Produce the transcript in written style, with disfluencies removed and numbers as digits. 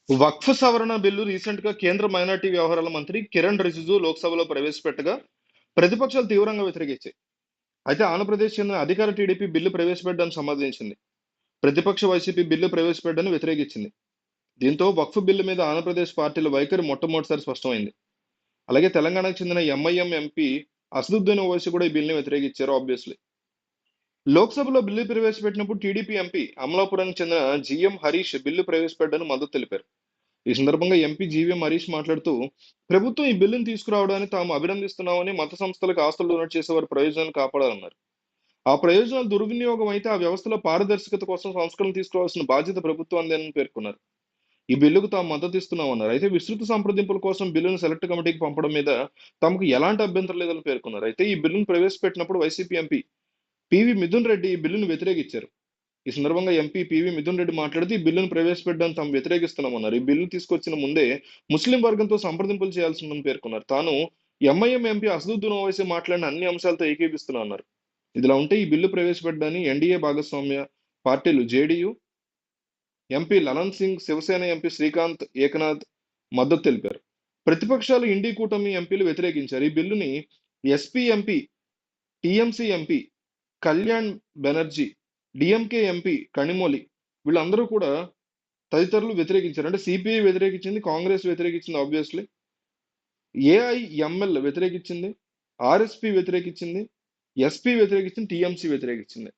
వక్ఫ్ సవరణ bill recent గా కేంద్ర మైనార్టీ వ్యవహారాల మంత్రి కిరణ్ రిజిజు లోక్సభలో ప్రవేశపెట్టగా ప్రతిపక్షాలు తీవ్రంగా వ్యతిరేకించాయి. అయితే ఆంధ్రప్రదేశ్ చెందిన అధికార టీడీపీ బిల్లు ప్రవేశపెట్టడానికి సంబంధించింది. ప్రతిపక్ష వైసీపీ బిల్లు ప్రవేశపెట్టడాన్ని వ్యతిరేకించింది. దీంతో వక్ఫ్ బిల్లు మీద ఆంధ్రప్రదేశ్ పార్టీల వైఖరి మొట్టమొదటిసారి స్పష్టమైంది. అలాగే తెలంగాణకు చెందిన ఎంఐఎం ఎంపీ అసదుద్దీన్ ఓవైసీ కూడా ఈ బిల్లుని వ్యతిరేకించారు ఆబ్వియస్లీ. లోక్సభలో బిల్లు ప్రవేశపెట్టినప్పుడు టీడీపీ ఎంపీ అమలాపురానికి చెందిన జిఎం హరీష్ బిల్లు ప్రవేశపెట్టడానికి మద్దతు తెలిపారు. ఈ సందర్భంగా ఎంపీ జీవీఎం హరీష్ మాట్లాడుతూ, ప్రభుత్వం ఈ బిల్లును తీసుకురావడాన్ని తాము అభినందిస్తున్నామని, మత సంస్థలకు ఆస్తులు డొనేట్ చేసే వారి ప్రయోజనాలు కాపాడాలన్నారు. ఆ ప్రయోజనాలు దుర్వినియోగం అయితే ఆ వ్యవస్థలో పారదర్శకత కోసం సంస్కరణలు తీసుకురావాల్సిన బాధ్యత ప్రభుత్వాన్ని పేర్కొన్నారు. ఈ బిల్లుకు తాము మద్దతు ఇస్తున్నామన్నారు. అయితే విస్తృత సంప్రదింపుల కోసం బిల్లును సెలెక్ట్ కమిటీకి పంపడం మీద తమకు ఎలాంటి అభ్యంతరం లేదని పేర్కొన్నారు. అయితే ఈ బిల్లును ప్రవేశపెట్టినప్పుడు వైసీపీ ఎంపీ పివి మిథున్ రెడ్డి ఈ బిల్లును వ్యతిరేకించారు. ఈ సందర్భంగా ఎంపీ పివి మిథున్ రెడ్డి మాట్లాడుతూ ఈ బిల్లును ప్రవేశపెట్టడానికి తాము వ్యతిరేకిస్తున్నామన్నారు. ఈ బిల్లు తీసుకొచ్చిన ముందే ముస్లిం వర్గంతో సంప్రదింపులు చేయాల్సిందని పేర్కొన్నారు. తాను ఎంఐఎం ఎంపీ అసదుద్దీన్ ఓవైసీ మాట్లాడిన అన్ని అంశాలతో ఏకీపిస్తున్నారు. ఇదిలా ఉంటే ఈ బిల్లు ప్రవేశపెట్టడాన్ని ఎన్డీఏ భాగస్వామ్య పార్టీలు జేడీయూ ఎంపీ లలన్ సింగ్, శివసేన ఎంపీ శ్రీకాంత్ ఏకనాథ్ మద్దతు తెలిపారు. ప్రతిపక్షాలు ఇండీ కూటమి ఎంపీలు వ్యతిరేకించారు. ఈ బిల్లుని SP MP, TMC MP Kalyan Banerjee, DMK MP Kanimozhi వీళ్ళందరూ కూడా తదితరులు వ్యతిరేకించారు. అంటే సిపిఐ వ్యతిరేకించింది, కాంగ్రెస్ వ్యతిరేకించింది ఆబ్వియస్లీ, ఏఐఎంఎల్ వ్యతిరేకించింది, ఆర్ఎస్పి వ్యతిరేకించింది, ఎస్పీ వ్యతిరేకించింది, టీఎంసీ వ్యతిరేకించింది.